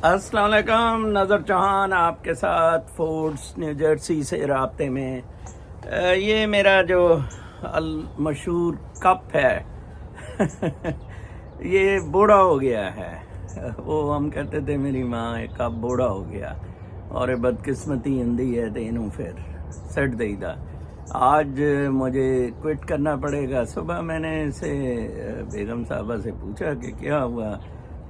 السلام علیکم، نظر چوہان آپ کے ساتھ فورڈس نیو جرسی سے رابطے میں۔ یہ میرا جو المشہور کپ ہے یہ بوڑھا ہو گیا ہے۔ وہ ہم کہتے تھے میری ماں یہ کپ بوڑھا ہو گیا اور بدقسمتی ہندی ہے تو انہوں پھر سٹ دئی دا۔ آج مجھے کوئٹ کرنا پڑے گا۔ صبح میں نے اسے بیگم صاحبہ سے پوچھا کہ کیا ہوا،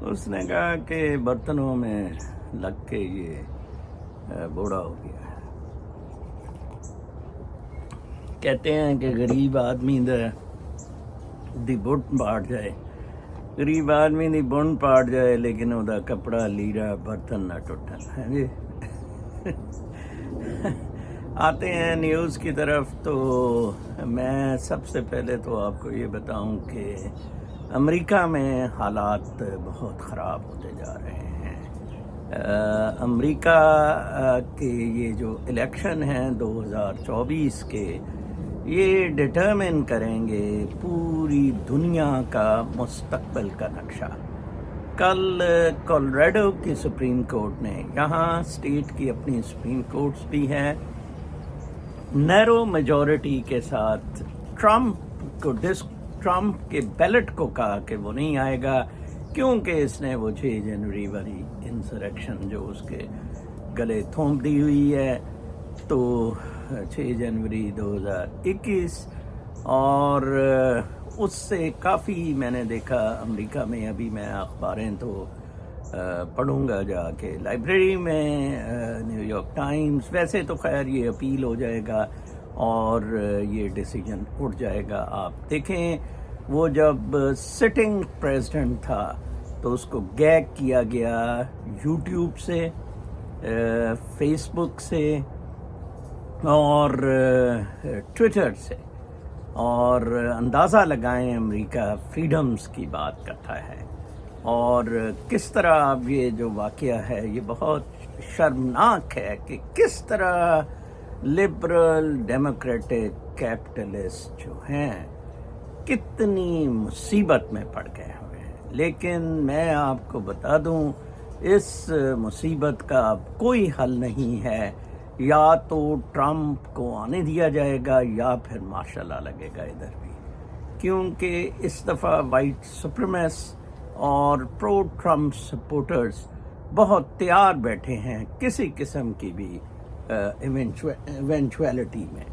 اس نے کہا کہ برتنوں میں لگ کے یہ بوڑھا ہو گیا ہے۔ کہتے ہیں کہ غریب آدمی دی بن پاٹ جائے، غریب آدمی دی بن پاٹ جائے لیکن وہ دا کپڑا لیڑا برتن نہ ٹوٹن ہے جی۔ آتے ہیں نیوز کی طرف، تو میں سب سے پہلے تو آپ کو یہ بتاؤں کہ امریکہ میں حالات بہت خراب ہوتے جا رہے ہیں۔ امریکہ کے یہ جو الیکشن ہیں 2024 کے، یہ ڈٹرمن کریں گے پوری دنیا کا مستقبل کا نقشہ۔ کل کولوراڈو کی سپریم کورٹ نے، یہاں اسٹیٹ کی اپنی سپریم کورٹس بھی ہیں، نیرو میجورٹی کے ساتھ ٹرمپ کے بیلٹ کو کہا کہ وہ نہیں آئے گا، کیونکہ اس نے وہ 6 جنوری والی انسریکشن جو اس کے گلے تھونپ دی ہوئی ہے، تو 6 جنوری 2021، اور اس سے کافی میں نے دیکھا امریکہ میں، ابھی میں اخباریں تو پڑھوں گا جا کے لائبریری میں، نیو یارک ٹائمز، ویسے تو خیر یہ اپیل ہو جائے گا اور یہ ڈیسیجن اٹھ جائے گا۔ آپ دیکھیں وہ جب سٹنگ پریزیڈنٹ تھا تو اس کو گیگ کیا گیا یوٹیوب سے، فیس بک سے اور ٹویٹر سے، اور اندازہ لگائیں امریکہ فریڈمز کی بات کرتا ہے، اور کس طرح اب یہ جو واقعہ ہے یہ بہت شرمناک ہے کہ کس طرح لبرل ڈیموکریٹک کیپٹلسٹ جو ہیں کتنی مصیبت میں پڑ گئے ہوئے ہیں۔ لیکن میں آپ کو بتا دوں اس مصیبت کا اب کوئی حل نہیں ہے، یا تو ٹرمپ کو آنے دیا جائے گا یا پھر مارشل لا لگے گا ادھر بھی، کیونکہ اس دفعہ وائٹ سپریمیس اور پرو ٹرمپ سپورٹرز بہت تیار بیٹھے ہیں کسی قسم کی بھی ایونچویلٹی میں۔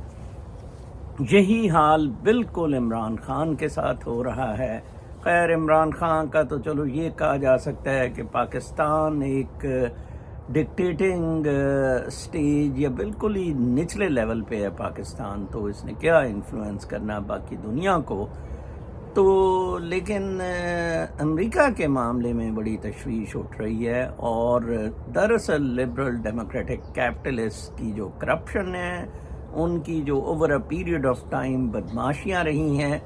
یہی حال بالکل عمران خان کے ساتھ ہو رہا ہے۔ خیر عمران خان کا تو چلو یہ کہا جا سکتا ہے کہ پاکستان ایک ڈکٹیٹنگ سٹیج یا بالکل ہی نچلے لیول پہ ہے پاکستان، تو اس نے کیا انفلوئنس کرنا باقی دنیا کو، تو لیکن امریکہ کے معاملے میں بڑی تشویش اٹھ رہی ہے، اور دراصل لبرل ڈیموکریٹک کیپٹلسٹ کی جو کرپشن ہے، ان کی جو over a period of time بدماشیاں رہی ہیں،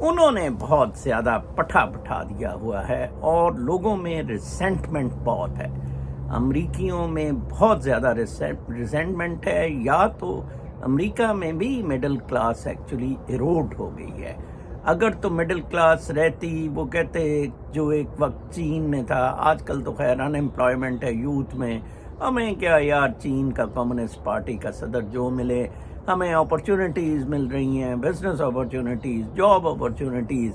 انہوں نے بہت زیادہ پٹھا بٹھا دیا ہوا ہے، اور لوگوں میں ریسنٹمنٹ بہت ہے، امریکیوں میں بہت زیادہ ریسنٹمنٹ ہے، یا تو امریکہ میں بھی مڈل کلاس ایکچولی ایروڈ ہو گئی ہے۔ اگر تو مڈل کلاس رہتی، وہ کہتے جو ایک وقت چین میں تھا، آج کل تو خیر ان امپلائمنٹ ہے یوتھ میں، ہمیں کیا یار چین کا کمیونسٹ پارٹی کا صدر جو ملے، ہمیں اپرچونٹیز مل رہی ہیں، بزنس اپرچونٹیز، جاب اپرچونٹیز،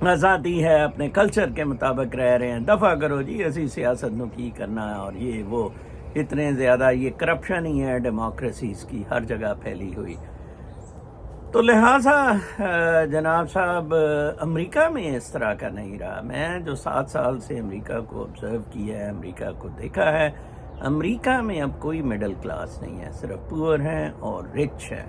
آزادی ہے، اپنے کلچر کے مطابق رہ رہے ہیں، دفع کرو جی ایسی سیاست نو کی کرنا ہے، اور یہ وہ اتنے زیادہ یہ کرپشن ہی ہے ڈیموکریسیز کی ہر جگہ پھیلی ہوئی۔ تو لہٰذا جناب صاحب امریکہ میں اس طرح کا نہیں رہا۔ میں جو 7 سال سے امریکہ کو آبزرو کیا ہے، امریکہ کو دیکھا ہے، امریکہ میں اب کوئی مڈل کلاس نہیں ہے، صرف پور ہیں اور رچ ہیں۔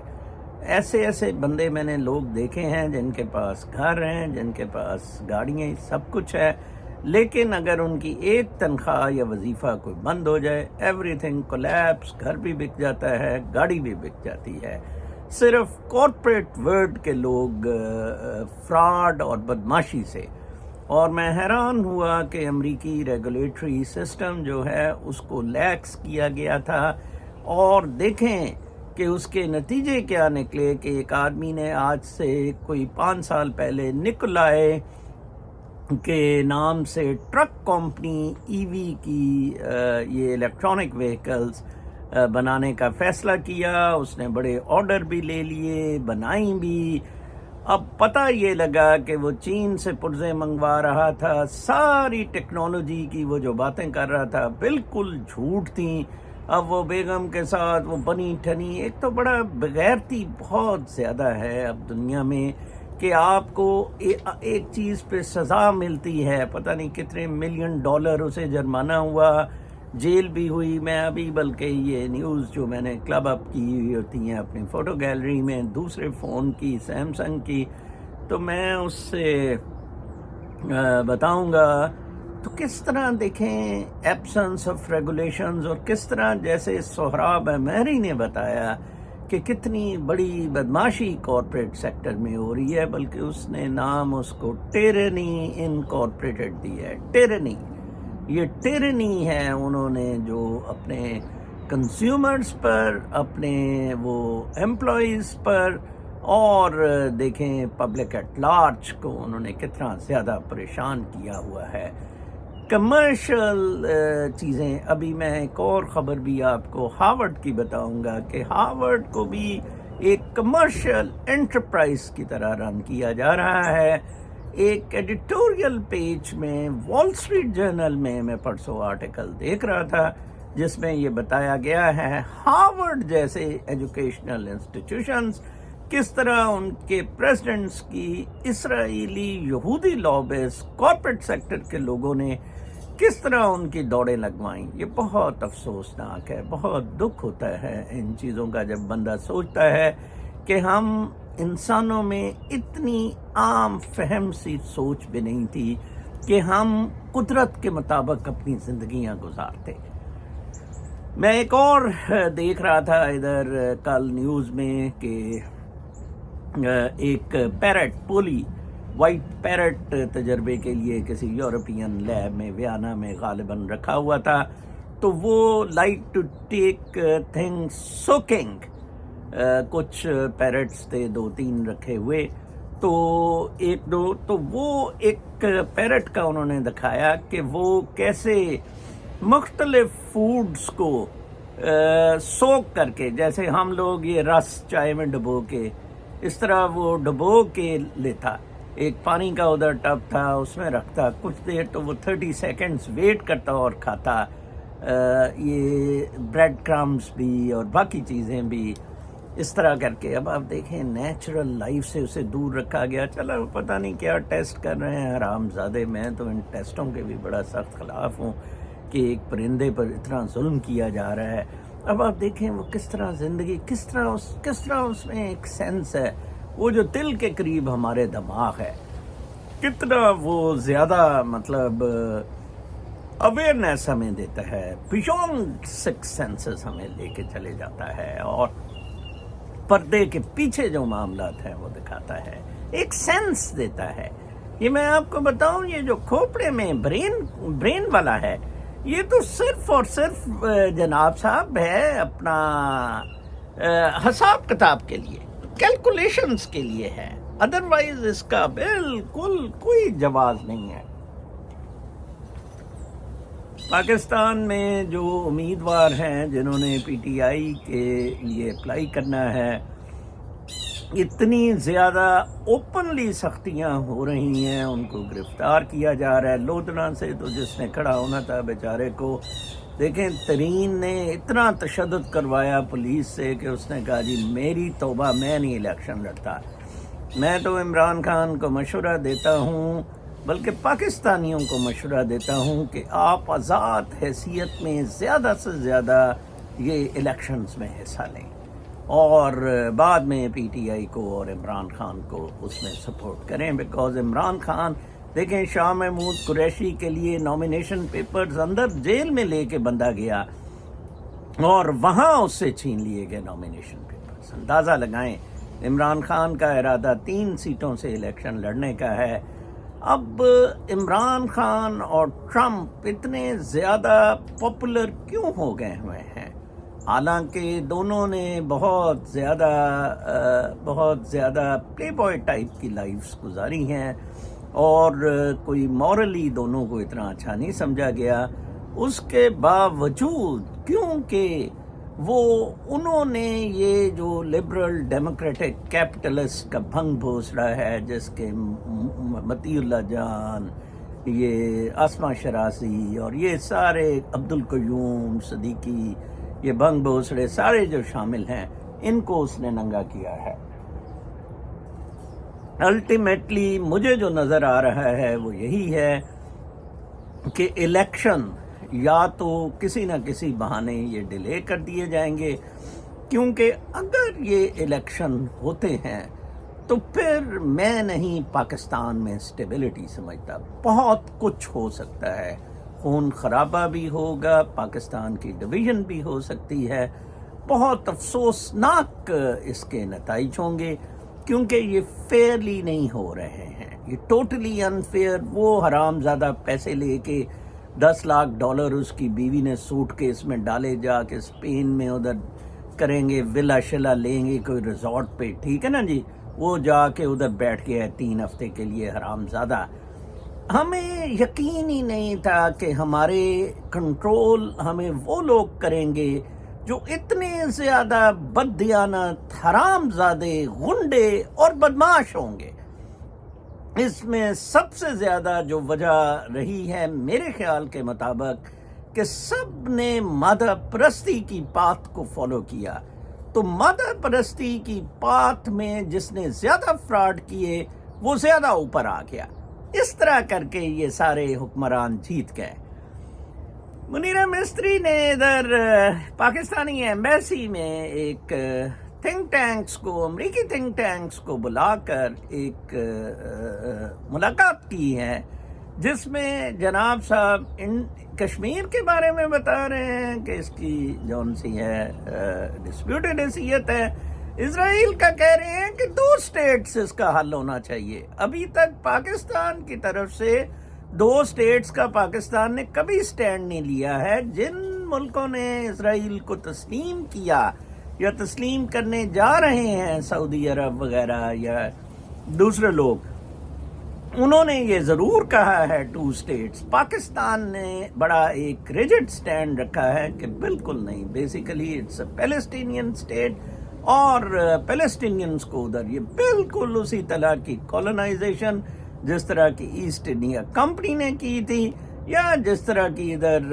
ایسے بندے میں نے لوگ دیکھے ہیں جن کے پاس گھر ہیں، جن کے پاس گاڑیاں، سب کچھ ہے، لیکن اگر ان کی ایک تنخواہ یا وظیفہ کوئی بند ہو جائے، ایوری تھنگ کولیپس، گھر بھی بک جاتا ہے، گاڑی بھی بک جاتی ہے۔ صرف کارپوریٹ ورلڈ کے لوگ فراڈ اور بدماشی سے، اور میں حیران ہوا کہ امریکی ریگولیٹری سسٹم جو ہے اس کو لیکس کیا گیا تھا، اور دیکھیں کہ اس کے نتیجے کیا نکلے کہ ایک آدمی نے آج سے کوئی 5 سال پہلے نکولائے کے نام سے ٹرک کمپنی ای وی کی یہ الیکٹرانک وہیکلز بنانے کا فیصلہ کیا. اس نے بڑے آرڈر بھی لے لیے، بنائی بھی. اب پتہ یہ لگا کہ وہ چین سے پرزے منگوا رہا تھا. ساری ٹیکنالوجی کی وہ جو باتیں کر رہا تھا بالکل جھوٹ تھیں. اب وہ بیگم کے ساتھ وہ بنی ٹھنی، ایک تو بڑا بغیرتی بہت زیادہ ہے اب دنیا میں کہ آپ کو ایک چیز پہ سزا ملتی ہے، پتہ نہیں کتنے $1 ملین اسے جرمانہ ہوا، جیل بھی ہوئی. میں ابھی بلکہ یہ نیوز جو میں نے کلب اپ کی ہوئی ہوتی ہیں اپنی فوٹو گیلری میں دوسرے فون کی، سیمسنگ کی، تو میں اس سے بتاؤں گا. تو کس طرح دیکھیں ایبسنس آف ریگولیشنز، اور کس طرح جیسے سہراب مہری نے بتایا کہ کتنی بڑی بدماشی کارپوریٹ سیکٹر میں ہو رہی ہے، بلکہ اس نے نام اس کو ٹیرنی انکارپوریٹڈ دی ہے. ٹیرنی، یہ ٹیرنی ہے. انہوں نے جو اپنے کنزیومرز پر، اپنے وہ امپلائیز پر، اور دیکھیں پبلک ایٹ لارج کو انہوں نے کتنا زیادہ پریشان کیا ہوا ہے. کمرشل چیزیں، ابھی میں ایک اور خبر بھی آپ کو ہارورڈ کی بتاؤں گا کہ ہارورڈ کو بھی ایک کمرشل انٹرپرائز کی طرح رن کیا جا رہا ہے. ایک ایڈیٹوریل پیج میں وال اسٹریٹ جرنل میں پرسوں آرٹیکل دیکھ رہا تھا جس میں یہ بتایا گیا ہے ہارورڈ جیسے ایجوکیشنل انسٹیٹیوشنز کس طرح ان کے پریزیڈنٹس کی اسرائیلی یہودی لابیز کارپوریٹ سیکٹر کے لوگوں نے کس طرح ان کی دوڑیں لگوائیں. یہ بہت افسوسناک ہے. بہت دکھ ہوتا ہے ان چیزوں کا جب بندہ سوچتا ہے کہ ہم انسانوں میں اتنی عام فہم سی سوچ بھی نہیں تھی کہ ہم قدرت کے مطابق اپنی زندگیاں گزارتے. میں ایک اور دیکھ رہا تھا ادھر کل نیوز میں کہ ایک پیرٹ، پولی وائٹ پیرٹ تجربے کے لیے کسی یورپین لیب میں ویانا میں غالباً رکھا ہوا تھا. تو وہ لائک ٹو ٹیک تھنگس سوکنگ، کچھ پیرٹس تھے 2-3 رکھے ہوئے. تو وہ ایک پیرٹ کا انہوں نے دکھایا کہ وہ کیسے مختلف فوڈز کو سوک کر کے، جیسے ہم لوگ یہ رس چائے میں ڈبو کے، اس طرح وہ ڈبو کے لیتا. ایک پانی کا ادھر ٹب تھا، اس میں رکھتا کچھ دیر تو وہ 30 سیکنڈز ویٹ کرتا اور کھاتا. یہ بریڈ کرمز بھی اور باقی چیزیں بھی اس طرح کر کے. اب آپ دیکھیں نیچرل لائف سے اسے دور رکھا گیا. چلو پتہ نہیں کیا ٹیسٹ کر رہے ہیں حرام زادے. میں تو ان ٹیسٹوں کے بھی بڑا سخت خلاف ہوں کہ ایک پرندے پر اتنا ظلم کیا جا رہا ہے. اب آپ دیکھیں وہ کس طرح زندگی، کس طرح اس میں ایک سینس ہے، وہ جو دل کے قریب ہمارے دماغ ہے، کتنا وہ زیادہ مطلب اویئرنیس ہمیں دیتا ہے، بیونڈ 6 سینسز ہمیں لے کے چلے جاتا ہے، اور پردے کے پیچھے جو معاملات ہیں وہ دکھاتا ہے، ایک سینس دیتا ہے. یہ میں آپ کو بتاؤں، یہ جو کھوپڑے میں برین والا ہے، یہ تو صرف اور صرف جناب صاحب ہے اپنا حساب کتاب کے لیے، کیلکولیشنز کے لیے ہے. ادروائز اس کا بالکل کوئی جواز نہیں ہے. پاکستان میں جو امیدوار ہیں جنہوں نے پی ٹی آئی کے لیے اپلائی کرنا ہے، اتنی زیادہ اوپنلی سختیاں ہو رہی ہیں، ان کو گرفتار کیا جا رہا ہے. لودھنا سے تو جس نے کھڑا ہونا تھا بیچارے کو، دیکھیں ترین نے اتنا تشدد کروایا پولیس سے کہ اس نے کہا جی میری توبہ، میں نہیں الیکشن لڑتا. میں تو عمران خان کو مشورہ دیتا ہوں، بلکہ پاکستانیوں کو مشورہ دیتا ہوں کہ آپ آزاد حیثیت میں زیادہ سے زیادہ یہ الیکشنز میں حصہ لیں، اور بعد میں پی ٹی آئی کو اور عمران خان کو اس میں سپورٹ کریں. بیکاز عمران خان، دیکھیں شاہ محمود قریشی کے لیے نامینیشن پیپرز اندر جیل میں لے کے بندہ گیا اور وہاں اس سے چھین لیے گئے نامینیشن پیپرز. اندازہ لگائیں عمران خان کا ارادہ 3 سیٹوں سے الیکشن لڑنے کا ہے. اب عمران خان اور ٹرمپ اتنے زیادہ پاپولر کیوں ہو گئے ہوئے ہیں؟ حالانکہ دونوں نے بہت زیادہ پلے بوائے ٹائپ کی لائفز گزاری ہیں. اور کوئی مورلی دونوں کو اتنا اچھا نہیں سمجھا گیا. اس کے باوجود کیونکہ انہوں نے یہ جو لبرل ڈیموکریٹک کیپٹلسٹ کا بھنگ بھوسڑا ہے، جس کے مطیع اللہ جان، یہ آسما شرازی اور یہ سارے عبدالقیوم صدیقی، یہ بھنگ بھوسڑے سارے جو شامل ہیں، ان کو اس نے ننگا کیا ہے. الٹیمیٹلی مجھے جو نظر آ رہا ہے وہ یہی ہے کہ الیکشن یا تو کسی نہ کسی بہانے یہ ڈیلے کر دیے جائیں گے، کیونکہ اگر یہ الیکشن ہوتے ہیں تو پھر میں نہیں پاکستان میں اسٹیبلٹی سمجھتا. بہت کچھ ہو سکتا ہے، خون خرابہ بھی ہوگا، پاکستان کی ڈویژن بھی ہو سکتی ہے، بہت افسوسناک اس کے نتائج ہوں گے، کیونکہ یہ فیئرلی نہیں ہو رہے ہیں، یہ ٹوٹلی انفیئر. وہ حرام زادہ پیسے لے کے $10 لاکھ اس کی بیوی نے سوٹ کیس میں ڈالے، جا کے اسپین میں ادھر کریں گے، ولا شلا لیں گے کوئی ریزورٹ پہ، ٹھیک ہے نا جی، وہ جا کے ادھر بیٹھ کے 3 ہفتے کے لیے حرام زادہ. ہمیں یقین ہی نہیں تھا کہ ہمارے کنٹرول ہمیں وہ لوگ کریں گے جو اتنے زیادہ بددیانت، حرام زادے، غنڈے اور بدماش ہوں گے. اس میں سب سے زیادہ جو وجہ رہی ہے میرے خیال کے مطابق کہ سب نے مادہ پرستی کی پات کو فالو کیا. تو مادہ پرستی کی پات میں جس نے زیادہ فراڈ کیے وہ زیادہ اوپر آ گیا. اس طرح کر کے یہ سارے حکمران جیت گئے. منیر مستری نے ادھر پاکستانی ایمبیسی میں ایک تھنک ٹینکس کو، امریکی تھنک ٹینکس کو بلا کر ایک ملاقات کی ہے، جس میں جناب صاحب کشمیر کے بارے میں بتا رہے ہیں کہ اس کی جون سی ہے ڈسپیوٹڈ حیثیت ہے. اسرائیل کا کہہ رہے ہیں کہ 2 اسٹیٹس اس کا حل ہونا چاہیے. ابھی تک پاکستان کی طرف سے 2 اسٹیٹس کا پاکستان نے کبھی سٹینڈ نہیں لیا ہے. جن ملکوں نے اسرائیل کو تسلیم کیا یا تسلیم کرنے جا رہے ہیں، سعودی عرب وغیرہ یا دوسرے لوگ، انہوں نے یہ ضرور کہا ہے 2 اسٹیٹس. پاکستان نے بڑا ایک ریجڈ سٹینڈ رکھا ہے کہ بالکل نہیں، basically it's a Palestinian state, اور پیلسٹینینز کو ادھر یہ بالکل اسی طرح کی کولونائزیشن جس طرح کی ایسٹ انڈیا کمپنی نے کی تھی، یا جس طرح کی ادھر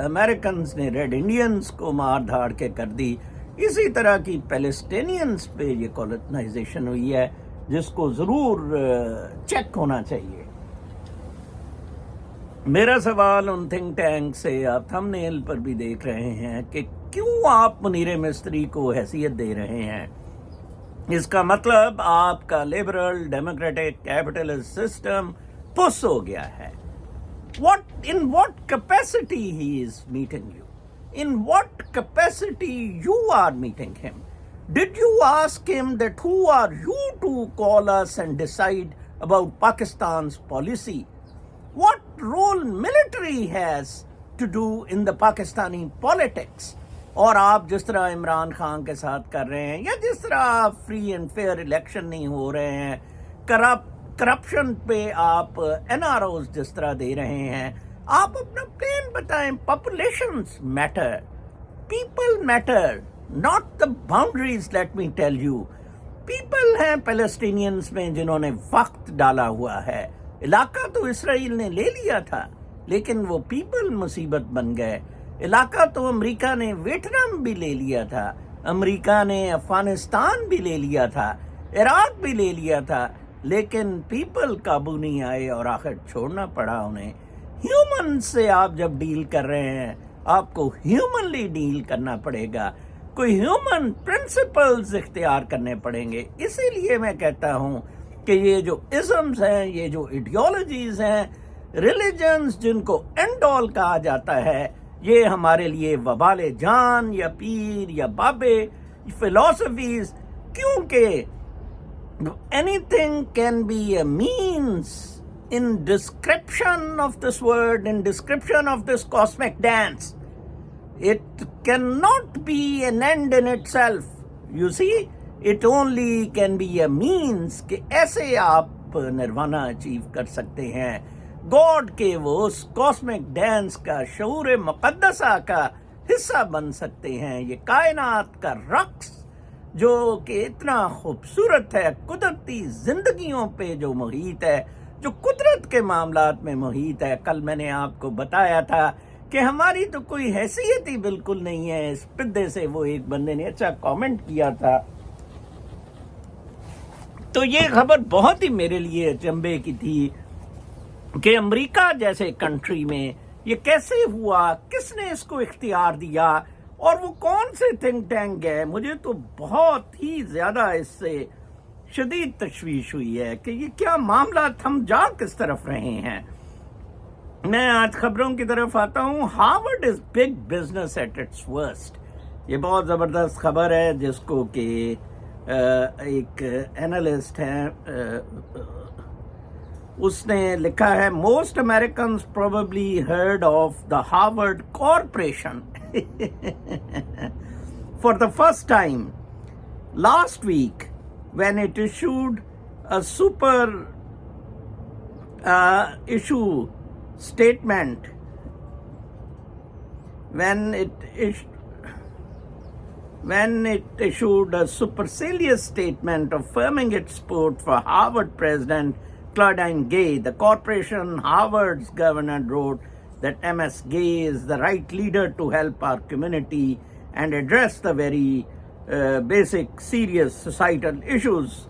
امریکنز نے ریڈ انڈینز کو مار دھاڑ کے کر دی، اسی طرح کی پیلسٹینینز پہ یہ کولونائزیشن ہوئی ہے، جس کو ضرور چیک ہونا چاہیے. میرا سوال ان تھنک ٹینک سے، آپ تھم نیل پر بھی دیکھ رہے ہیں، کہ کیوں آپ منیر مستری کو حیثیت دے رہے ہیں؟ اس کا مطلب آپ کا لبرل ڈیموکریٹک کیپٹلسٹ سسٹم پس ہو گیا ہے. In what capacity he is meeting you? In what capacity you are meeting him? Did you ask him that who are you to call us and decide about Pakistan's policy? What role military has to do in the Pakistani politics? اور آپ جس طرح عمران خان کے ساتھ کر رہے ہیں، یا جس طرح فری اینڈ فیئر الیکشن نہیں ہو رہے ہیں، کرپشن پہ آپ NROs جس طرح دے رہے ہیں، آپ اپنا پلان بتائیں. Populations matter, people matter, not the boundaries. Let me tell you, people ہیں پیلسٹینینز میں جنہوں نے وقت ڈالا ہوا ہے. علاقہ تو اسرائیل نے لے لیا تھا، لیکن وہ پیپل مصیبت بن گئے. علاقہ تو امریکہ نے ویٹنام بھی لے لیا تھا، امریکہ نے افغانستان بھی لے لیا تھا، عراق بھی لے لیا تھا، لیکن پیپل قابو نہیں آئے اور آخر چھوڑنا پڑا انہیں. ہیومن سے آپ جب ڈیل کر رہے ہیں، آپ کو ہیومنلی ڈیل کرنا پڑے گا، کوئی ہیومن پرنسپلز اختیار کرنے پڑیں گے. اسی لیے میں کہتا ہوں کہ یہ جو ازمز ہیں، یہ جو ایڈیالوجیز ہیں، ریلیجنز جن کو اینڈ آل کہا جاتا ہے، یہ ہمارے لیے وبال جان یا پیر یا بابے فلاسفیز. کیونکہ anything can be a means in description of this word, in description of this cosmic dance. It cannot be an end in itself. You see, it only can be a means کہ ایسے آپ آپ نروانا achieve کر سکتے ہیں، God کے وہ اس cosmic dance کا، شعور مقدسہ کا حصہ بن سکتے ہیں. یہ کائنات کا رقص جو کہ اتنا خوبصورت ہے، قدرتی زندگیوں پہ جو محیط ہے، جو قدرت کے معاملات میں محیط ہے. کل میں نے آپ کو بتایا تھا کہ ہماری تو کوئی حیثیت ہی بالکل نہیں ہے اس پدے سے. وہ ایک بندے نے اچھا کامنٹ کیا تھا، تو یہ خبر بہت ہی میرے لیے اچنبھے کی تھی کہ امریکہ جیسے کنٹری میں یہ کیسے ہوا، کس نے اس کو اختیار دیا، اور وہ کون سے تھنک ٹینک ہے. مجھے تو بہت ہی زیادہ اس سے شدید تشویش ہوئی ہے کہ یہ کیا معاملات، ہم جا کس طرف رہے ہیں. میں آج خبروں کی طرف آتا ہوں. Harvard is big business at its worst. یہ بہت زبردست خبر ہے جس کو کہ ایک اینالسٹ ہیں، اس نے لکھا ہے most Americans probably heard of the Harvard corporation for the first time last week when it issued a issue statement, when it issued a supercilious statement affirming its support for Harvard President Claudine Gay. The corporation, Harvard's governor, wrote that MS Gay is the right leader to help our community and address the very basic, serious societal issues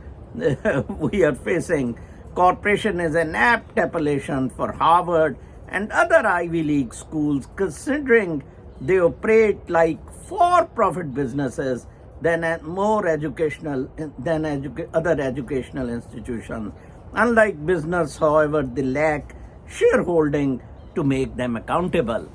we are facing. Corporation is an apt appellation for Harvard and other Ivy League schools, considering they operate like for-profit businesses than other educational institutions. Unlike business, however, they lack shareholding to make them accountable.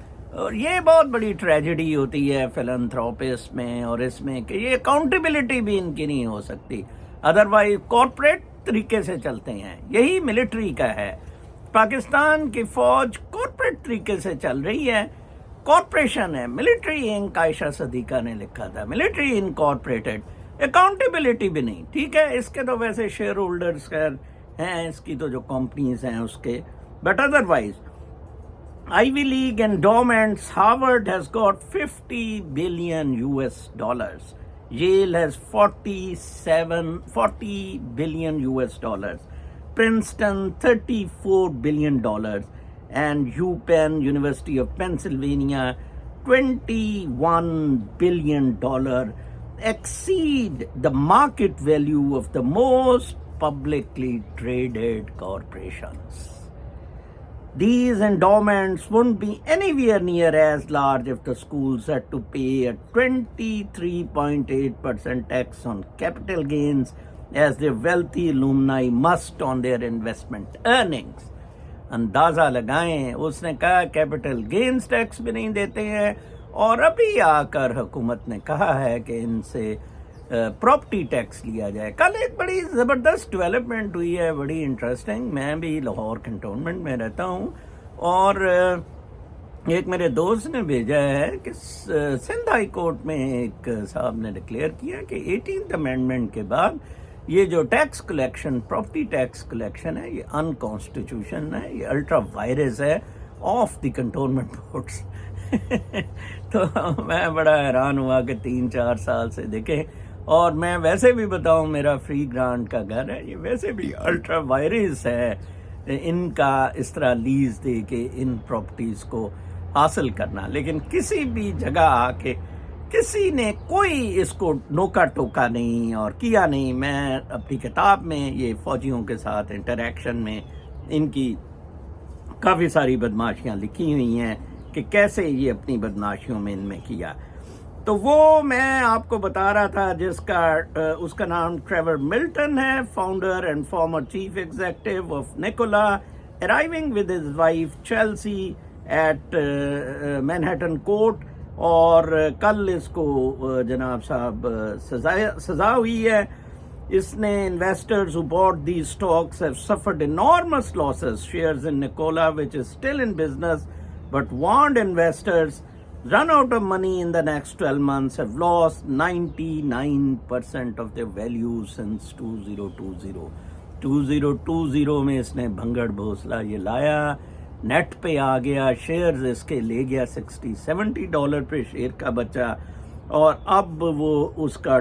اور یہ بہت بڑی tragedy ہوتی ہے فلانتھروپسٹ میں اور اس میں کہ یہ اکاؤنٹیبلٹی بھی ان کی نہیں ہو سکتی. ادروائز کارپوریٹ طریقے سے چلتے ہیں. یہی ملٹری کا ہے. پاکستان کی فوج کارپوریٹ طریقے سے چل رہی ہے. کارپوریشن ہے. ملٹری انک عائشہ صدیقہ نے لکھا تھا، ملٹری انکارپوریٹڈ. اکاؤنٹیبلٹی بھی نہیں. ٹھیک ہے، اس کے تو ویسے شیئر ہولڈرز خیر ہیں، اس کی تو جو کمپنیز ہیں اس کے، but otherwise Ivy League endowments. Harvard has got $50 billion. Yale has $40 billion. Princeton $34 billion. And UPenn, University of Pennsylvania, $21 billion, exceed the market value of the most publicly traded corporations. These endowments wouldn't be anywhere near as large if the schools had to pay a 23.8% tax on capital gains, as their wealthy alumni must on their investment earnings. اندازہ لگائیں، اس نے کہا capital gains tax بھی نہیں دیتے ہیں، اور ابھی آ کر حکومت نے کہا ہے کہ ان سے پراپرٹی ٹیکس لیا جائے. کل ایک بڑی زبردست ڈیولپمنٹ ہوئی ہے، بڑی انٹرسٹنگ. میں بھی لاہور کنٹونمنٹ میں رہتا ہوں، اور ایک میرے دوست نے بھیجا ہے کہ سندھ ہائی کورٹ میں ایک صاحب نے ڈکلیئر کیا کہ 18th امینڈمنٹ کے بعد یہ جو tax collection, property tax collection ہے، یہ انکانسٹیٹیوشن ہے، یہ الٹرا وائرس ہے آف دی کنٹونمنٹ بورڈس. تو میں بڑا حیران ہوا کہ 3-4 سال سے دیکھیں. اور میں ویسے بھی بتاؤں، میرا فری گرانٹ کا گھر ہے، یہ ویسے بھی الٹرا وائرس ہے ان کا اس طرح لیز دے کے ان پراپرٹیز کو حاصل کرنا. لیکن کسی بھی جگہ آ کے کسی نے کوئی اس کو نوکا ٹوکا نہیں اور کیا نہیں. میں اپنی کتاب میں یہ فوجیوں کے ساتھ انٹریکشن میں ان کی کافی ساری بدماشیاں لکھی ہوئی ہیں کہ کیسے یہ اپنی بدماشیوں میں ان میں کیا. تو وہ میں آپ کو بتا رہا تھا جس کا اس کا نام ٹریور ملٹن ہے، founder and former chief executive of Nikola, arriving with his wife Chelsea at Manhattan court. اور کل اس کو جناب صاحب سزا ہوئی ہے. اس نے investors who bought these stocks have suffered enormous losses. Shares in Nikola, which is still in business, but warned investors run out of money in the next 12 months, have lost 99% of their value since 2020. 2020 میں اس نے بھنگڑ بھوسلا یہ لایا، net پہ آ گیا، shares اس کے لے گیا $60-70 پہ شیئر کا بچہ، اور اب وہ اس کا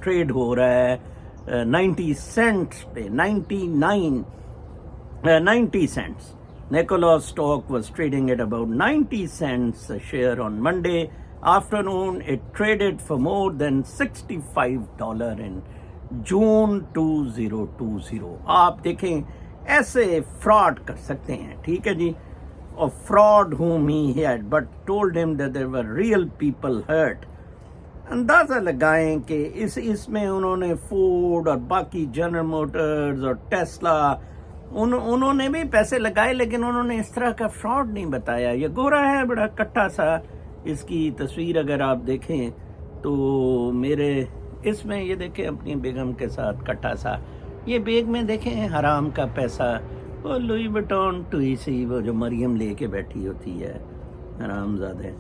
ٹریڈ ہو رہا ہے 90 سینٹس پہ، 90 cents. Nikola's stock was trading at about 90 cents a share on Monday afternoon. It traded for more than $65 in June 2020. آپ دیکھیں ایسے فراڈ کر سکتے ہیں، ٹھیک ہے جی. اور fraud whom he had but told him that there were real people hurt. اندازہ لگائیں کہ اس میں انہوں نے فورڈ اور باقی جنرل موٹرز اور ٹیسلا انہوں نے بھی پیسے لگائے، لیکن انہوں نے اس طرح کا فراڈ نہیں بتایا. یہ گورا ہے بڑا کٹھا سا، اس کی تصویر اگر آپ دیکھیں تو میرے اس میں یہ دیکھیں اپنی بیگم کے ساتھ کٹھا سا، یہ بیگ میں دیکھیں حرام کا پیسہ، وہ لوئی وٹون ٹوئیسی وہ جو مریم لے کے بیٹھی ہوتی ہے، حرام زادے.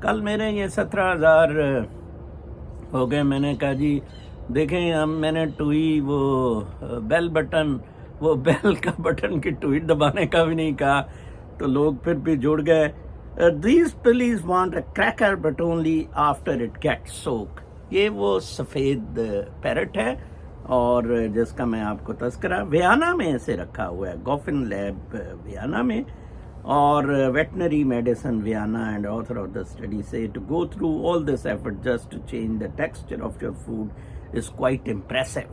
کل میرے یہ 17,000 ہو گئے. میں نے کہا جی دیکھیں اب میں نے ٹوئی وہ بیل بٹن، وہ بیل کا بٹن کی ٹویٹ دبانے کا بھی نہیں کہا، تو لوگ پھر بھی جڑ گئے. These police want a cracker but only after it gets soaked. یہ وہ سفید پیرٹ ہے اور جس کا میں آپ کو تذکرہ ویانا میں اسے رکھا ہوا ہے، گوفن لیب ویانا میں، اور veterinary medicine Vienna and author of the study say to go through all this effort just to change the texture of your food is quite impressive.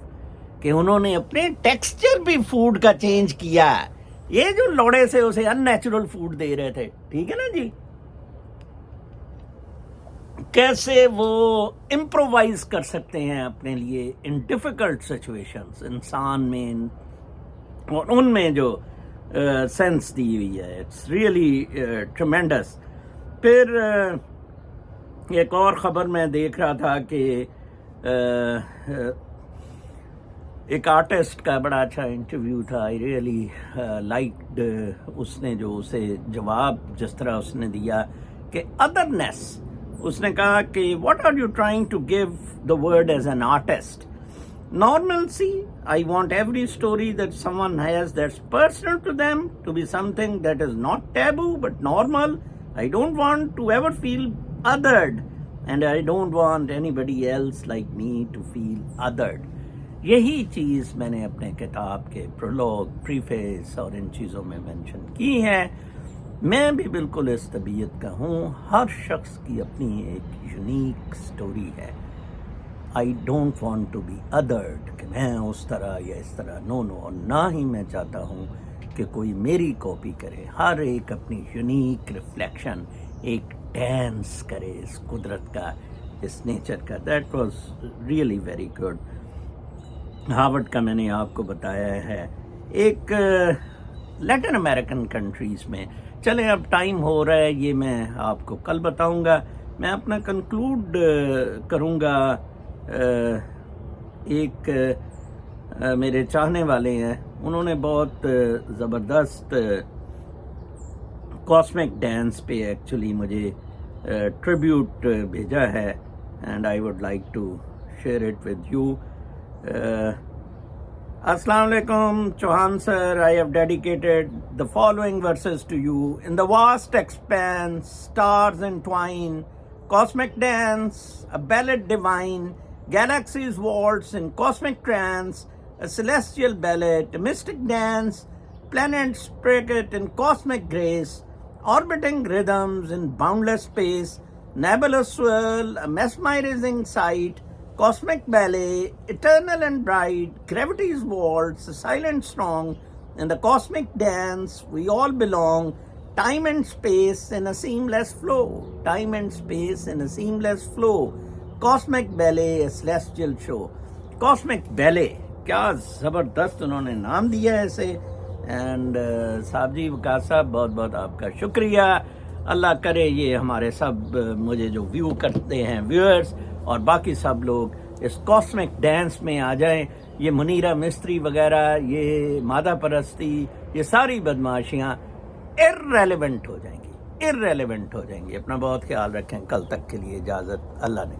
کہ انہوں نے اپنے ٹیکسچر بھی فوڈ کا چینج کیا، یہ جو لوڑے سے اسے ان نیچرل فوڈ دے رہے تھے، ٹھیک ہے نا جی. کیسے وہ امپرووائز کر سکتے ہیں اپنے لیے ان ڈیفیکلٹ سچویشنز، انسان میں اور ان میں جو سینس دی ہوئی ہے. It's really tremendous. پھر ایک اور خبر میں دیکھ رہا تھا کہ ایک آرٹسٹ کا بڑا اچھا انٹرویو تھا. آئی ریئلی لائکڈ اس نے جو اسے جواب جس طرح اس نے دیا کہ ادرنیس. اس نے کہا کہ what are you trying to give the word as an artist? Normalcy. I want every story that someone has that's personal to them to be something that is not taboo but normal. I don't want to ever feel othered, and I don't want anybody else like me to feel othered. یہی چیز میں نے اپنے کتاب کے Prolog, preface اور ان چیزوں میں مینشن کی ہے. میں بھی بالکل اس طبیعت کا ہوں. ہر شخص کی اپنی ایک یونیک سٹوری ہے. I don't want to be bothered کہ میں اس طرح یا اس طرح، نو، اور نہ ہی میں چاہتا ہوں کہ کوئی میری کاپی کرے. ہر ایک اپنی یونیک ریفلیکشن، ایک ڈانس کرے اس قدرت کا، اس نیچر کا. That was really very good. Harvard کا میں نے آپ کو بتایا ہے. ایک لیٹن امریکن کنٹریز میں، چلیں اب ٹائم ہو رہا ہے، یہ میں آپ کو کل بتاؤں گا. میں اپنا کنکلوڈ کروں گا. ایک میرے چاہنے والے ہیں، انہوں نے بہت زبردست کاسمک ڈانس پہ ایکچولی مجھے ٹریبیوٹ بھیجا ہے، and I would like to share it with you. السلام علیکم چوہان سر. I have dedicated the following verses to you. In the vast expanse, stars entwine, cosmic dance, a ballad divine, galaxies waltz in cosmic trance, a celestial ballad, a mystic dance, planets spigot in cosmic grace, orbiting rhythms in boundless space, nebulous swirl, a mesmerizing sight, cosmic ballet, eternal and bright, gravity's waltz, a silent song, in the cosmic dance we all belong, time and space in a seamless flow, time and space in a seamless flow, cosmic ballet, a celestial show. cosmic ballet کیا زبردست انہوں نے نام دیا ہے اسے. And صاحب جی وقاص صاحب بہت بہت آپ کا شکریہ. اللہ کرے یہ ہمارے سب مجھے جو ویو کرتے ہیں ویورز اور باقی سب لوگ اس کاسمک ڈانس میں آ جائیں. یہ منیرہ مستری وغیرہ، یہ مادہ پرستی، یہ ساری بدماشیاں irrelevant ہو جائیں گی. اپنا بہت خیال رکھیں. کل تک کے لیے اجازت. اللہ نے